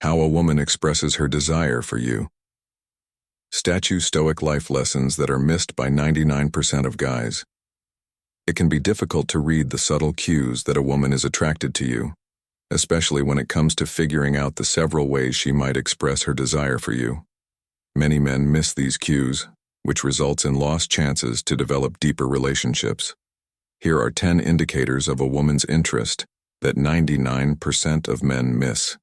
How a woman expresses her desire for you. Stoic life lessons that are missed by 99% of guys. It can be difficult to read the subtle cues that a woman is attracted to you, especially when it comes to figuring out the several ways she might express her desire for you. Many men miss these cues, which results in lost chances to develop deeper relationships. Here are 10 indicators of a woman's interest that 99% of men miss.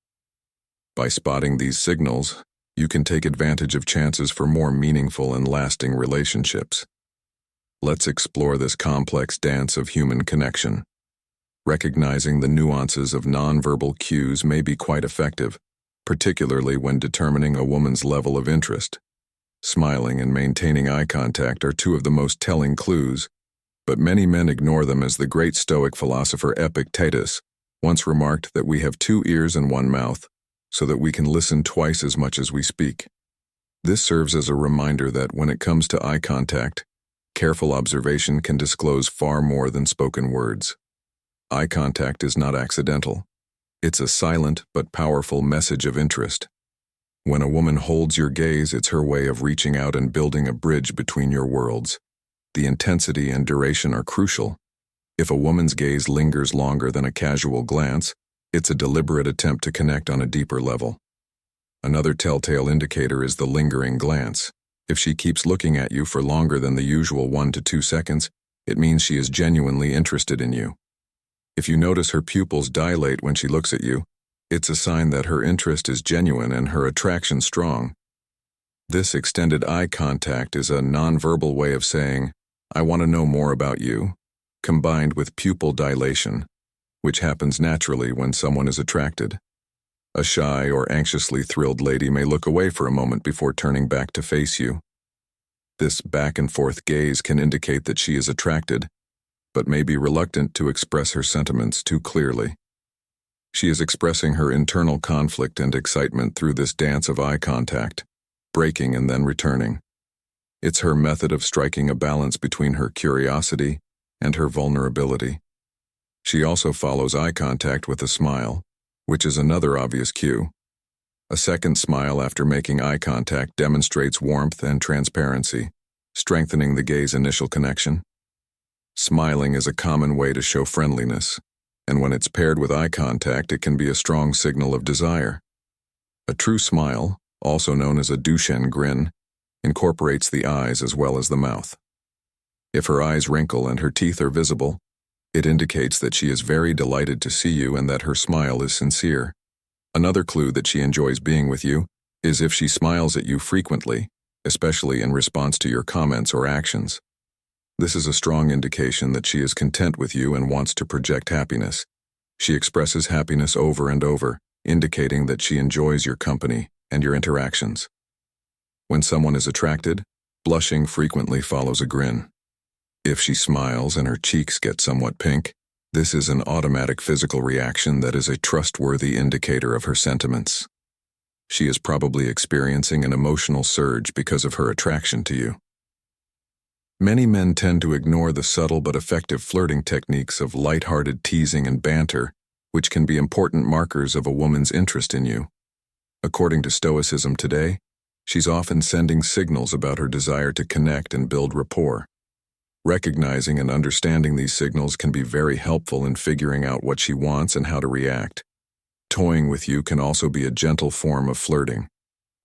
By spotting these signals, you can take advantage of chances for more meaningful and lasting relationships. Let's explore this complex dance of human connection. Recognizing the nuances of nonverbal cues may be quite effective, particularly when determining a woman's level of interest. Smiling and maintaining eye contact are two of the most telling clues, but many men ignore them, as the great Stoic philosopher Epictetus once remarked that we have 2 ears and 1 mouth, so that we can listen twice as much as we speak. This serves as a reminder that when it comes to eye contact, careful observation can disclose far more than spoken words. Eye contact is not accidental. It's a silent but powerful message of interest. When a woman holds your gaze, it's her way of reaching out and building a bridge between your worlds. The intensity and duration are crucial. If a woman's gaze lingers longer than a casual glance, it's a deliberate attempt to connect on a deeper level. Another telltale indicator is the lingering glance. If she keeps looking at you for longer than the usual 1 to 2 seconds, it means she is genuinely interested in you. If you notice her pupils dilate when she looks at you, it's a sign that her interest is genuine and her attraction strong. This extended eye contact is a nonverbal way of saying, "I want to know more about you," combined with pupil dilation, which happens naturally when someone is attracted. A shy or anxiously thrilled lady may look away for a moment before turning back to face you. This back-and-forth gaze can indicate that she is attracted, but may be reluctant to express her sentiments too clearly. She is expressing her internal conflict and excitement through this dance of eye contact, breaking and then returning. It's her method of striking a balance between her curiosity and her vulnerability. She also follows eye contact with a smile, which is another obvious cue. A second smile after making eye contact demonstrates warmth and transparency, strengthening the gaze initial connection. Smiling is a common way to show friendliness, and when it's paired with eye contact, it can be a strong signal of desire. A true smile, also known as a Duchenne grin, incorporates the eyes as well as the mouth. If her eyes wrinkle and her teeth are visible, it indicates that she is very delighted to see you and that her smile is sincere. Another clue that she enjoys being with you is if she smiles at you frequently, especially in response to your comments or actions. This is a strong indication that she is content with you and wants to project happiness. She expresses happiness over and over, indicating that she enjoys your company and your interactions. When someone is attracted, blushing frequently follows a grin. If she smiles and her cheeks get somewhat pink, this is an automatic physical reaction that is a trustworthy indicator of her sentiments. She is probably experiencing an emotional surge because of her attraction to you. Many men tend to ignore the subtle but effective flirting techniques of light-hearted teasing and banter, which can be important markers of a woman's interest in you. According to Stoicism today, she's often sending signals about her desire to connect and build rapport. Recognizing and understanding these signals can be very helpful in figuring out what she wants and how to react. Toying with you can also be a gentle form of flirting.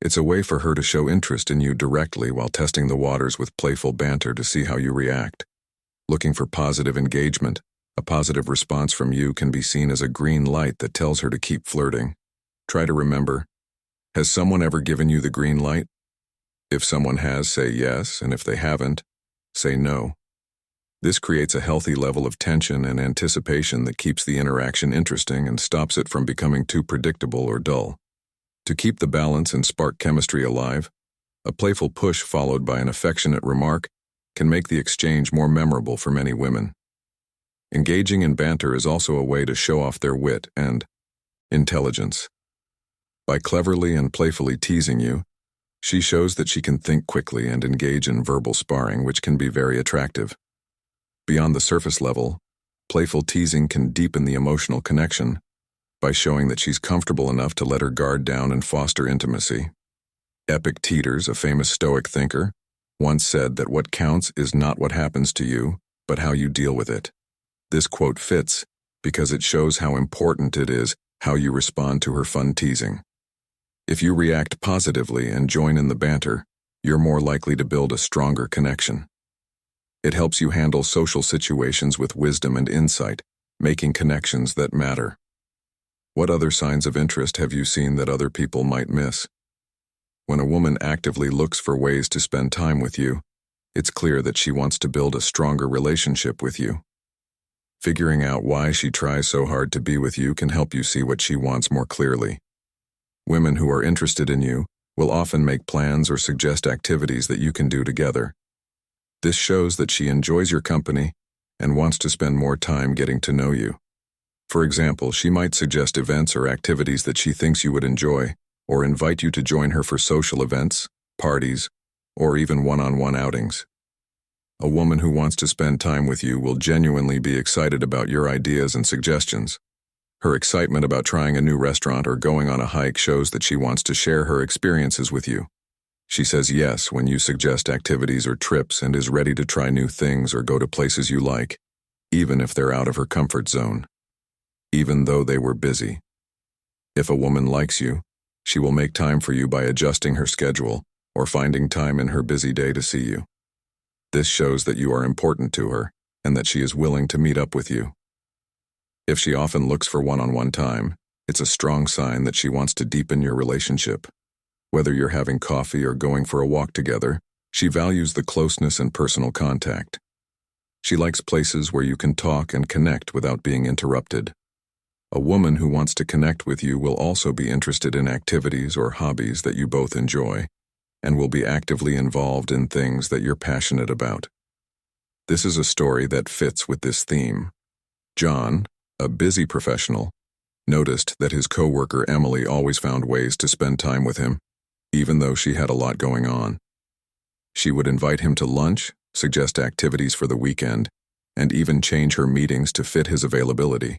It's a way for her to show interest in you directly while testing the waters with playful banter to see how you react. Looking for positive engagement, a positive response from you can be seen as a green light that tells her to keep flirting. Try to remember, has someone ever given you the green light? If someone has, say yes, and if they haven't, say no. This creates a healthy level of tension and anticipation that keeps the interaction interesting and stops it from becoming too predictable or dull. To keep the balance and spark chemistry alive, a playful push followed by an affectionate remark can make the exchange more memorable for many women. Engaging in banter is also a way to show off their wit and intelligence. By cleverly and playfully teasing you, she shows that she can think quickly and engage in verbal sparring, which can be very attractive. Beyond the surface level, playful teasing can deepen the emotional connection, by showing that she's comfortable enough to let her guard down and foster intimacy. Epictetus, a famous Stoic thinker, once said that what counts is not what happens to you, but how you deal with it. This quote fits because it shows how important it is how you respond to her fun teasing. If you react positively and join in the banter, you're more likely to build a stronger connection. It helps you handle social situations with wisdom and insight, making connections that matter. What other signs of interest have you seen that other people might miss? When a woman actively looks for ways to spend time with you, it's clear that she wants to build a stronger relationship with you. Figuring out why she tries so hard to be with you can help you see what she wants more clearly. Women who are interested in you will often make plans or suggest activities that you can do together. This shows that she enjoys your company and wants to spend more time getting to know you. For example, she might suggest events or activities that she thinks you would enjoy, or invite you to join her for social events, parties, or even one-on-one outings. A woman who wants to spend time with you will genuinely be excited about your ideas and suggestions. Her excitement about trying a new restaurant or going on a hike shows that she wants to share her experiences with you. She says yes when you suggest activities or trips and is ready to try new things or go to places you like, even if they're out of her comfort zone, even though they were busy. If a woman likes you, she will make time for you by adjusting her schedule or finding time in her busy day to see you. This shows that you are important to her and that she is willing to meet up with you. If she often looks for one-on-one time, it's a strong sign that she wants to deepen your relationship. Whether you're having coffee or going for a walk together, she values the closeness and personal contact. She likes places where you can talk and connect without being interrupted. A woman who wants to connect with you will also be interested in activities or hobbies that you both enjoy, and will be actively involved in things that you're passionate about. This is a story that fits with this theme. John, a busy professional, noticed that his coworker Emily always found ways to spend time with him, even though she had a lot going on. She would invite him to lunch, suggest activities for the weekend, and even change her meetings to fit his availability.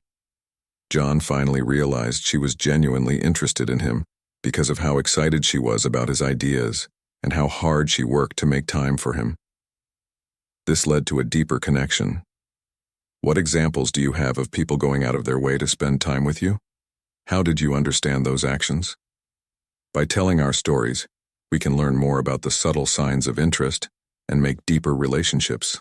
John finally realized she was genuinely interested in him because of how excited she was about his ideas and how hard she worked to make time for him. This led to a deeper connection. What examples do you have of people going out of their way to spend time with you? How did you understand those actions? By telling our stories, we can learn more about the subtle signs of interest and make deeper relationships.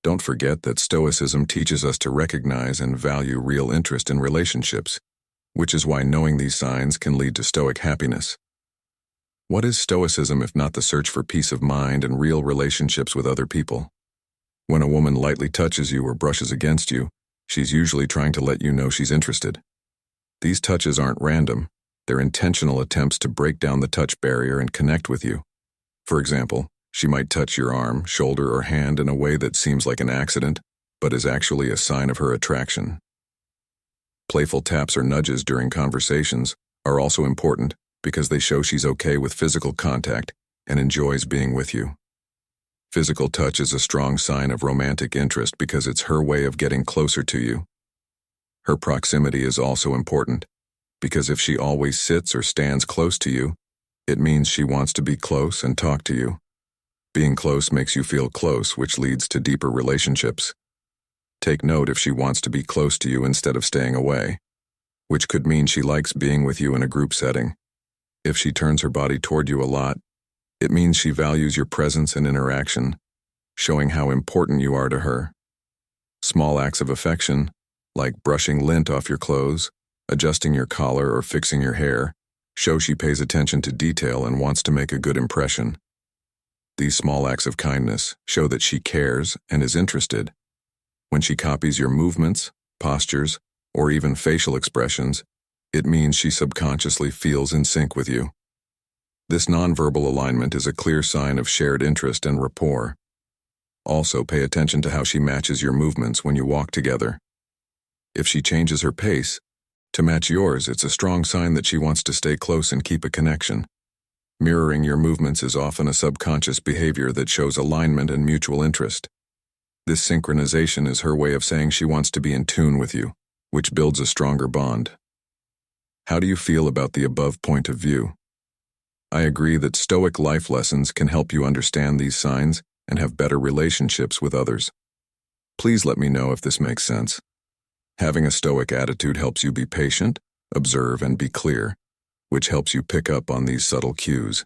Don't forget that Stoicism teaches us to recognize and value real interest in relationships, which is why knowing these signs can lead to Stoic happiness. What is Stoicism if not the search for peace of mind and real relationships with other people? When a woman lightly touches you or brushes against you, she's usually trying to let you know she's interested. These touches aren't random, they're intentional attempts to break down the touch barrier and connect with you. For example, she might touch your arm, shoulder, or hand in a way that seems like an accident, but is actually a sign of her attraction. Playful taps or nudges during conversations are also important because they show she's okay with physical contact and enjoys being with you. Physical touch is a strong sign of romantic interest because it's her way of getting closer to you. Her proximity is also important because if she always sits or stands close to you, it means she wants to be close and talk to you. Being close makes you feel close, which leads to deeper relationships. Take note if she wants to be close to you instead of staying away, which could mean she likes being with you in a group setting. If she turns her body toward you a lot, it means she values your presence and interaction, showing how important you are to her. Small acts of affection, like brushing lint off your clothes, adjusting your collar, or fixing your hair, show she pays attention to detail and wants to make a good impression. These small acts of kindness show that she cares and is interested. When she copies your movements, postures, or even facial expressions, it means she subconsciously feels in sync with you. This nonverbal alignment is a clear sign of shared interest and rapport. Also, pay attention to how she matches your movements when you walk together. If she changes her pace to match yours, it's a strong sign that she wants to stay close and keep a connection. Mirroring your movements is often a subconscious behavior that shows alignment and mutual interest. This synchronization is her way of saying she wants to be in tune with you, which builds a stronger bond. How do you feel about the above point of view? I agree that Stoic life lessons can help you understand these signs and have better relationships with others. Please let me know if this makes sense. Having a Stoic attitude helps you be patient, observe, and be clear, which helps you pick up on these subtle cues.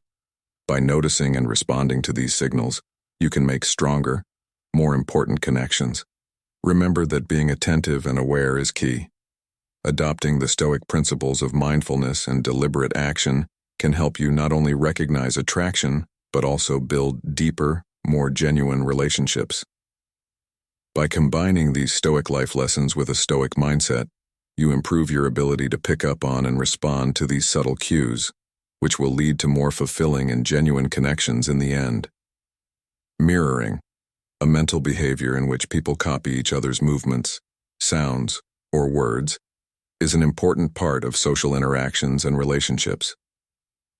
By noticing and responding to these signals, you can make stronger, more important connections. Remember that being attentive and aware is key. Adopting the Stoic principles of mindfulness and deliberate action can help you not only recognize attraction, but also build deeper, more genuine relationships. By combining these Stoic life lessons with a Stoic mindset, you improve your ability to pick up on and respond to these subtle cues, which will lead to more fulfilling and genuine connections in the end. Mirroring, a mental behavior in which people copy each other's movements, sounds, or words, is an important part of social interactions and relationships.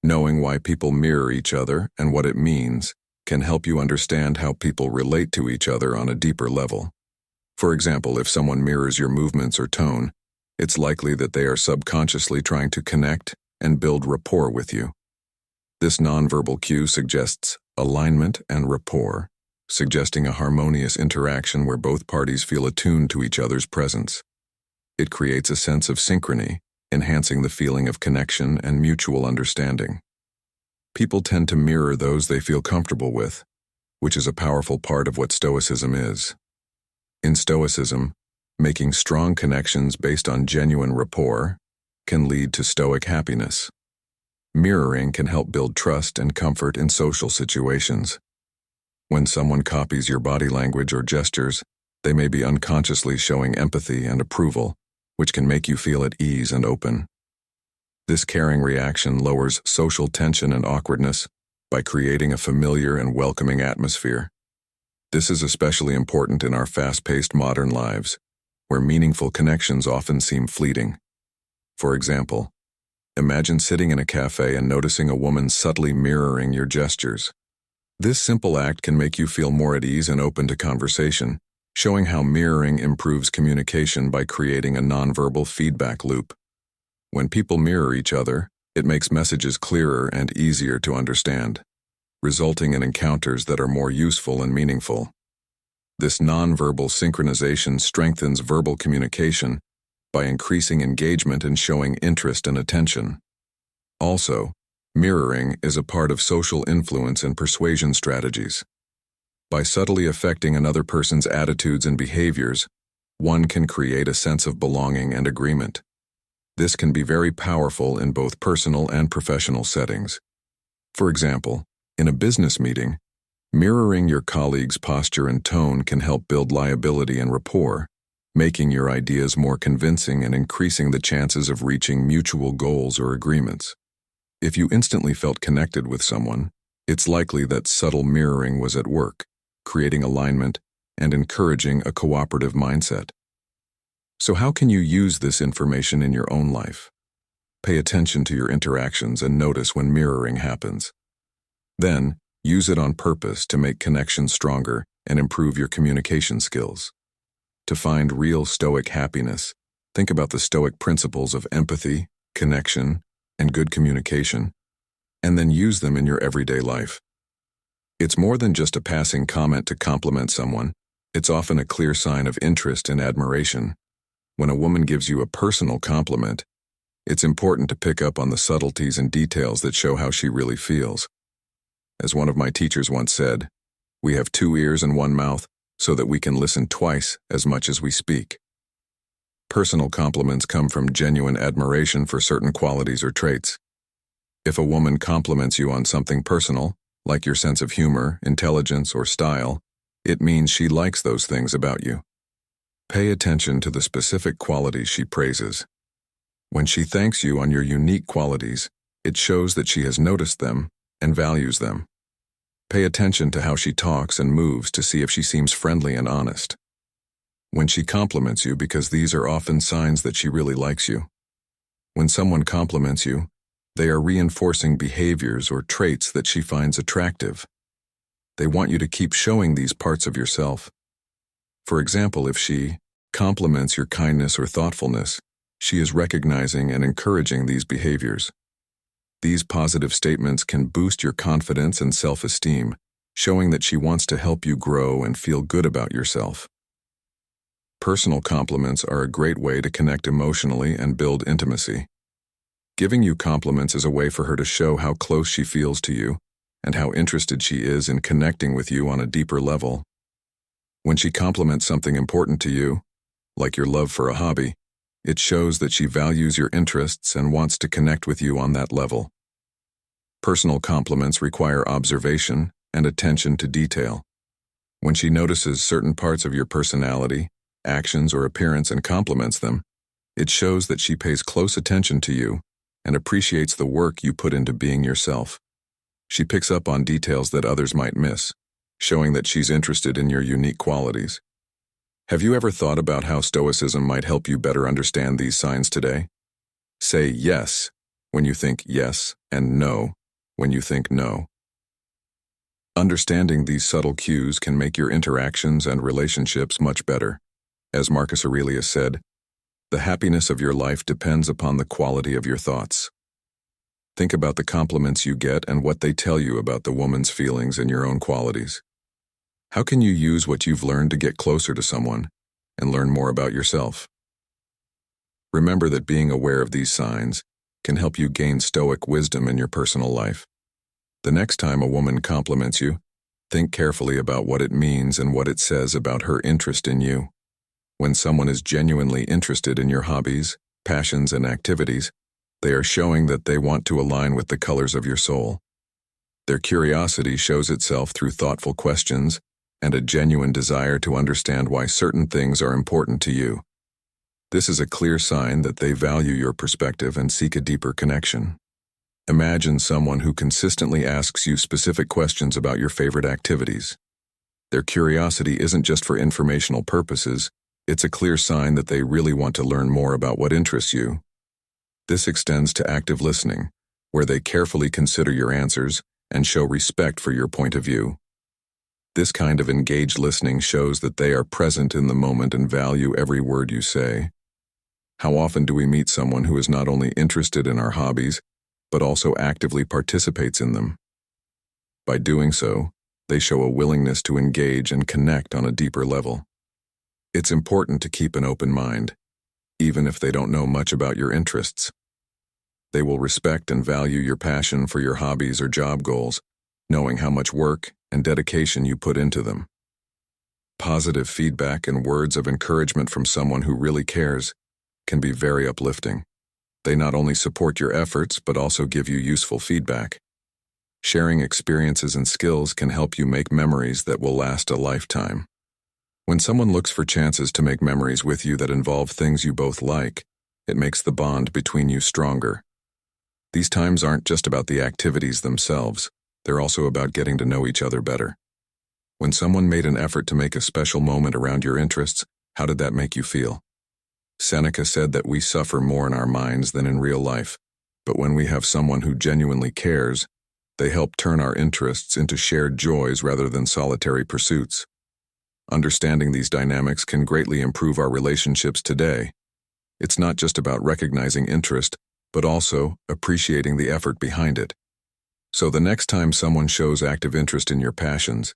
Knowing why people mirror each other and what it means can help you understand how people relate to each other on a deeper level. For example, if someone mirrors your movements or tone, it's likely that they are subconsciously trying to connect and build rapport with you. This nonverbal cue suggests alignment and rapport, suggesting a harmonious interaction where both parties feel attuned to each other's presence. It creates a sense of synchrony, enhancing the feeling of connection and mutual understanding. People tend to mirror those they feel comfortable with, which is a powerful part of what Stoicism is. In Stoicism, making strong connections based on genuine rapport can lead to Stoic happiness. Mirroring can help build trust and comfort in social situations. When someone copies your body language or gestures, they may be unconsciously showing empathy and approval, which can make you feel at ease and open. This caring reaction lowers social tension and awkwardness by creating a familiar and welcoming atmosphere. This is especially important in our fast-paced modern lives, where meaningful connections often seem fleeting. For example, imagine sitting in a cafe and noticing a woman subtly mirroring your gestures. This simple act can make you feel more at ease and open to conversation, showing how mirroring improves communication by creating a nonverbal feedback loop. When people mirror each other, it makes messages clearer and easier to understand, resulting in encounters that are more useful and meaningful. This nonverbal synchronization strengthens verbal communication by increasing engagement and showing interest and attention. Also, mirroring is a part of social influence and persuasion strategies. By subtly affecting another person's attitudes and behaviors, one can create a sense of belonging and agreement. This can be very powerful in both personal and professional settings. For example, in a business meeting, mirroring your colleague's posture and tone can help build liability and rapport, making your ideas more convincing and increasing the chances of reaching mutual goals or agreements. If you instantly felt connected with someone, it's likely that subtle mirroring was at work, creating alignment and encouraging a cooperative mindset. So how can you use this information in your own life? Pay attention to your interactions and notice when mirroring happens. Then, use it on purpose to make connections stronger and improve your communication skills. To find real Stoic happiness, think about the Stoic principles of empathy, connection, and good communication, and then use them in your everyday life. It's more than just a passing comment to compliment someone. It's often a clear sign of interest and admiration. When a woman gives you a personal compliment, it's important to pick up on the subtleties and details that show how she really feels. As one of my teachers once said, we have 2 ears and 1 mouth so that we can listen twice as much as we speak. Personal compliments come from genuine admiration for certain qualities or traits. If a woman compliments you on something personal, like your sense of humor, intelligence, or style, it means she likes those things about you. Pay attention to the specific qualities she praises. When she thanks you on your unique qualities, it shows that she has noticed them and values them. Pay attention to how she talks and moves to see if she seems friendly and honest. When she compliments you, because these are often signs that she really likes you. When someone compliments you, they are reinforcing behaviors or traits that she finds attractive. They want you to keep showing these parts of yourself. For example, if she compliments your kindness or thoughtfulness, She is recognizing and encouraging these behaviors. These positive statements can boost your confidence and self-esteem, showing that she wants to help you grow and feel good about yourself. Personal compliments are a great way to connect emotionally and build intimacy. Giving you compliments is a way for her to show how close she feels to you and how interested she is in connecting with you on a deeper level. When she compliments something important to you, like your love for a hobby, it shows that she values your interests and wants to connect with you on that level. Personal compliments require observation and attention to detail. When she notices certain parts of your personality, actions, or appearance and compliments them, it shows that she pays close attention to you and appreciates the work you put into being yourself. She picks up on details that others might miss, showing that she's interested in your unique qualities. Have you ever thought about how Stoicism might help you better understand these signs today? Say yes when you think yes and no when you think no. Understanding these subtle cues can make your interactions and relationships much better. As Marcus Aurelius said, "The happiness of your life depends upon the quality of your thoughts." Think about the compliments you get and what they tell you about the woman's feelings and your own qualities. How can you use what you've learned to get closer to someone and learn more about yourself? Remember that being aware of these signs can help you gain Stoic wisdom in your personal life. The next time a woman compliments you, think carefully about what it means and what it says about her interest in you. When someone is genuinely interested in your hobbies, passions, and activities, they are showing that they want to align with the colors of your soul. Their curiosity shows itself through thoughtful questions and a genuine desire to understand why certain things are important to you. This is a clear sign that they value your perspective and seek a deeper connection. Imagine someone who consistently asks you specific questions about your favorite activities. Their curiosity isn't just for informational purposes, it's a clear sign that they really want to learn more about what interests you. This extends to active listening, where they carefully consider your answers and show respect for your point of view. This kind of engaged listening shows that they are present in the moment and value every word you say. How often do we meet someone who is not only interested in our hobbies, but also actively participates in them? By doing so, they show a willingness to engage and connect on a deeper level. It's important to keep an open mind, even if they don't know much about your interests. They will respect and value your passion for your hobbies or job goals, knowing how much work and dedication you put into them. Positive feedback and words of encouragement from someone who really cares can be very uplifting. They not only support your efforts, but also give you useful feedback. Sharing experiences and skills can help you make memories that will last a lifetime. When someone looks for chances to make memories with you that involve things you both like, it makes the bond between you stronger. These times aren't just about the activities themselves, they're also about getting to know each other better. When someone made an effort to make a special moment around your interests, how did that make you feel? Seneca said that we suffer more in our minds than in real life, but when we have someone who genuinely cares, they help turn our interests into shared joys rather than solitary pursuits. Understanding these dynamics can greatly improve our relationships today. It's not just about recognizing interest, but also appreciating the effort behind it. So the next time someone shows active interest in your passions,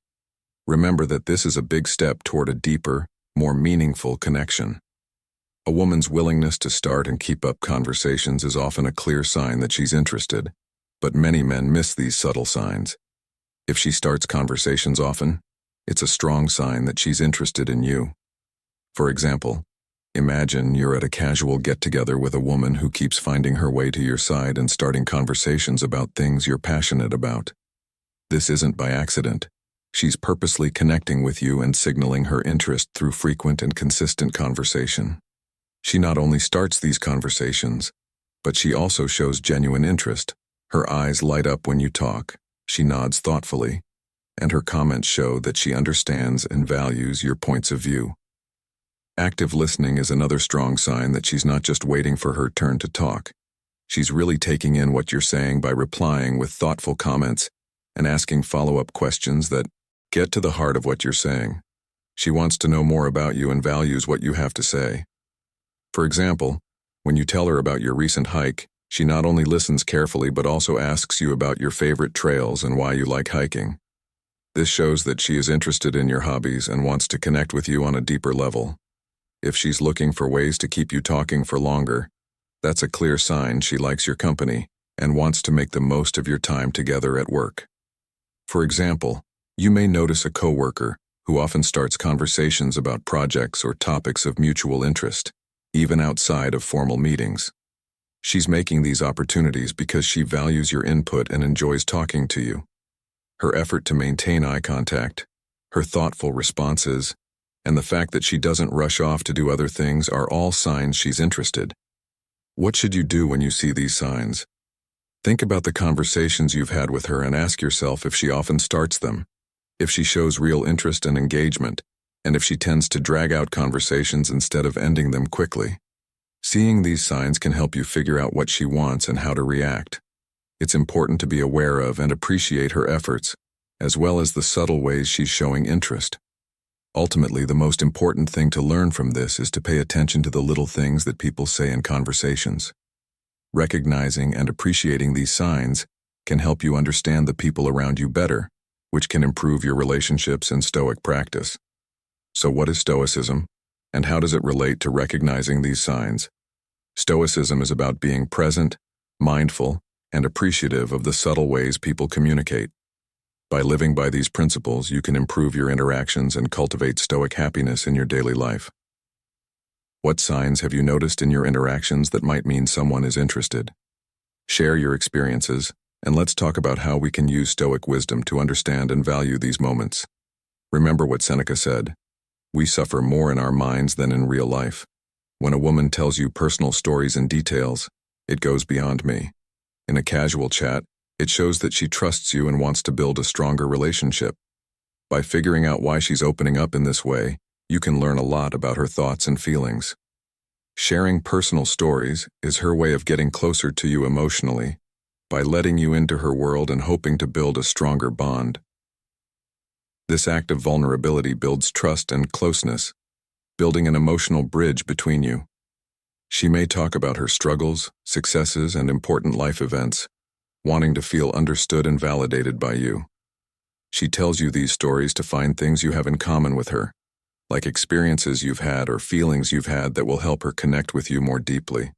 remember that this is a big step toward a deeper, more meaningful connection. A woman's willingness to start and keep up conversations is often a clear sign that she's interested, but many men miss these subtle signs. If she starts conversations often, it's a strong sign that she's interested in you. For example, imagine you're at a casual get-together with a woman who keeps finding her way to your side and starting conversations about things you're passionate about. This isn't by accident. She's purposely connecting with you and signaling her interest through frequent and consistent conversation. She not only starts these conversations, but she also shows genuine interest. Her eyes light up when you talk, she nods thoughtfully, and her comments show that she understands and values your points of view. Active listening is another strong sign that she's not just waiting for her turn to talk. She's really taking in what you're saying by replying with thoughtful comments and asking follow-up questions that get to the heart of what you're saying. She wants to know more about you and values what you have to say. For example, When you tell her about your recent hike, she not only listens carefully but also asks you about your favorite trails and why you like hiking. This shows that she is interested in your hobbies and wants to connect with you on a deeper level. If she's looking for ways to keep you talking for longer, that's a clear sign she likes your company and wants to make the most of your time together at work. For example, you may notice a coworker who often starts conversations about projects or topics of mutual interest, even outside of formal meetings. She's making these opportunities because she values your input and enjoys talking to you. Her effort to maintain eye contact, her thoughtful responses, and the fact that she doesn't rush off to do other things are all signs she's interested. What should you do when you see these signs? Think about the conversations you've had with her and ask yourself if she often starts them, if she shows real interest and engagement, and if she tends to drag out conversations instead of ending them quickly. Seeing these signs can help you figure out what she wants and how to react. It's important to be aware of and appreciate her efforts, as well as the subtle ways she's showing interest. Ultimately, the most important thing to learn from this is to pay attention to the little things that people say in conversations. Recognizing and appreciating these signs can help you understand the people around you better, which can improve your relationships and Stoic practice. So what is Stoicism, and how does it relate to recognizing these signs? Stoicism is about being present, mindful, and appreciative of the subtle ways people communicate. By living by these principles, you can improve your interactions and cultivate Stoic happiness in your daily life. What signs have you noticed in your interactions that might mean someone is interested? Share your experiences, and let's talk about how we can use Stoic wisdom to understand and value these moments. Remember what Seneca said, "We suffer more in our minds than in real life." When a woman tells you personal stories and details, it goes beyond me. In a casual chat, it shows that she trusts you and wants to build a stronger relationship. By figuring out why she's opening up in this way, you can learn a lot about her thoughts and feelings. Sharing personal stories is her way of getting closer to you emotionally, by letting you into her world and hoping to build a stronger bond. This act of vulnerability builds trust and closeness, building an emotional bridge between you. She may talk about her struggles, successes, and important life events, wanting to feel understood and validated by you. She tells you these stories to find things you have in common with her, like experiences you've had or feelings you've had that will help her connect with you more deeply.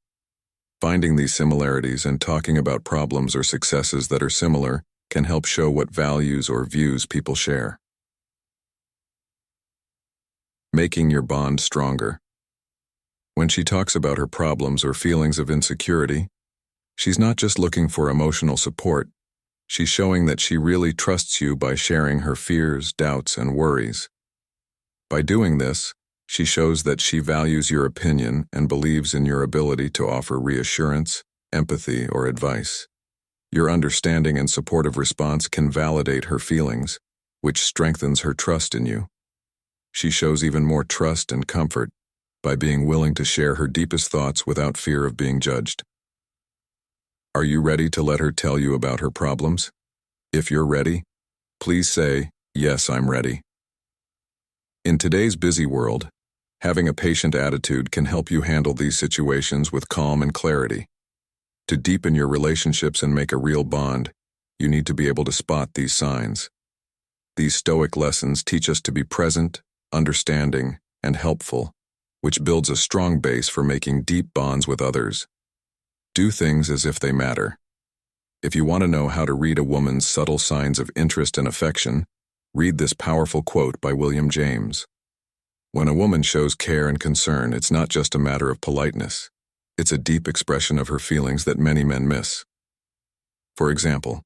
Finding these similarities and talking about problems or successes that are similar can help show what values or views people share. Making your bond stronger. When she talks about her problems or feelings of insecurity, she's not just looking for emotional support, she's showing that she really trusts you by sharing her fears, doubts, and worries. By doing this, she shows that she values your opinion and believes in your ability to offer reassurance, empathy, or advice. Your understanding and supportive response can validate her feelings, which strengthens her trust in you. She shows even more trust and comfort by being willing to share her deepest thoughts without fear of being judged. Are you ready to let her tell you about her problems? If you're ready, please say, "Yes, I'm ready." In today's busy world, having a patient attitude can help you handle these situations with calm and clarity. To deepen your relationships and make a real bond, you need to be able to spot these signs. These Stoic lessons teach us to be present, understanding, and helpful, which builds a strong base for making deep bonds with others. Do things as if they matter. If you want to know how to read a woman's subtle signs of interest and affection, read this powerful quote by William James. When a woman shows care and concern, it's not just a matter of politeness. It's a deep expression of her feelings that many men miss. For example,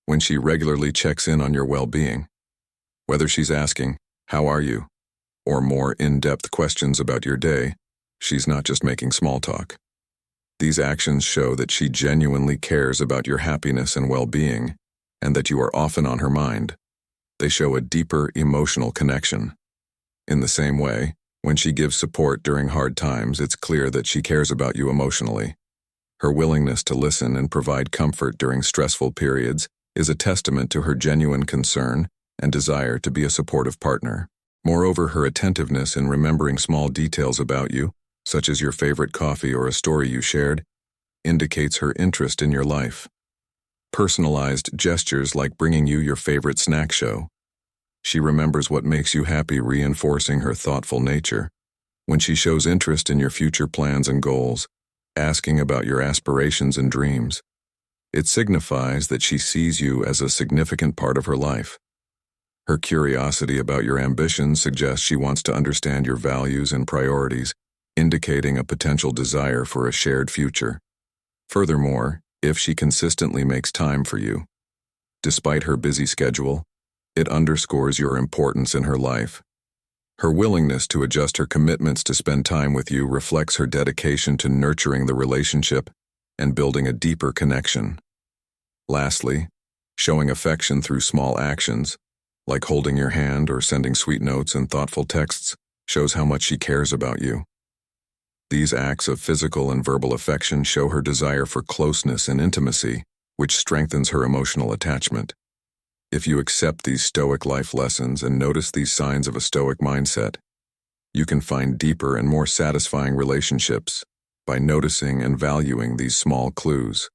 when she regularly checks in on your well-being, whether she's asking, "How are you?" or more in-depth questions about your day, she's not just making small talk. These actions show that she genuinely cares about your happiness and well-being, and that you are often on her mind. They show a deeper emotional connection. In the same way, when she gives support during hard times, it's clear that she cares about you emotionally. Her willingness to listen and provide comfort during stressful periods is a testament to her genuine concern and desire to be a supportive partner. Moreover, her attentiveness in remembering small details about you, such as your favorite coffee or a story you shared, indicates her interest in your life. Personalized gestures like bringing you your favorite snack show. She remembers what makes you happy, reinforcing her thoughtful nature. When she shows interest in your future plans and goals, asking about your aspirations and dreams, it signifies that she sees you as a significant part of her life. Her curiosity about your ambitions suggests she wants to understand your values and priorities, indicating a potential desire for a shared future. Furthermore, if she consistently makes time for you, despite her busy schedule, it underscores your importance in her life. Her willingness to adjust her commitments to spend time with you reflects her dedication to nurturing the relationship and building a deeper connection. Lastly, showing affection through small actions, like holding your hand or sending sweet notes and thoughtful texts, shows how much she cares about you. These acts of physical and verbal affection show her desire for closeness and intimacy, which strengthens her emotional attachment. If you accept these Stoic life lessons and notice these signs of a Stoic mindset, you can find deeper and more satisfying relationships by noticing and valuing these small clues.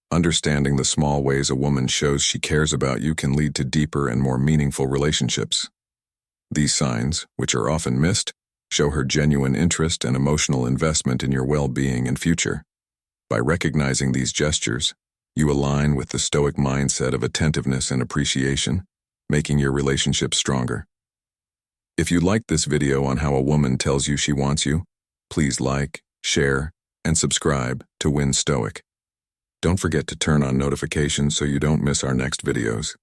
Understanding the small ways a woman shows she cares about you can lead to deeper and more meaningful relationships. These signs, which are often missed, show her genuine interest and emotional investment in your well-being and future. By recognizing these gestures, you align with the Stoic mindset of attentiveness and appreciation, making your relationship stronger. If you liked this video on how a woman tells you she wants you, please like, share, and subscribe to Win Stoic. Don't forget to turn on notifications so you don't miss our next videos.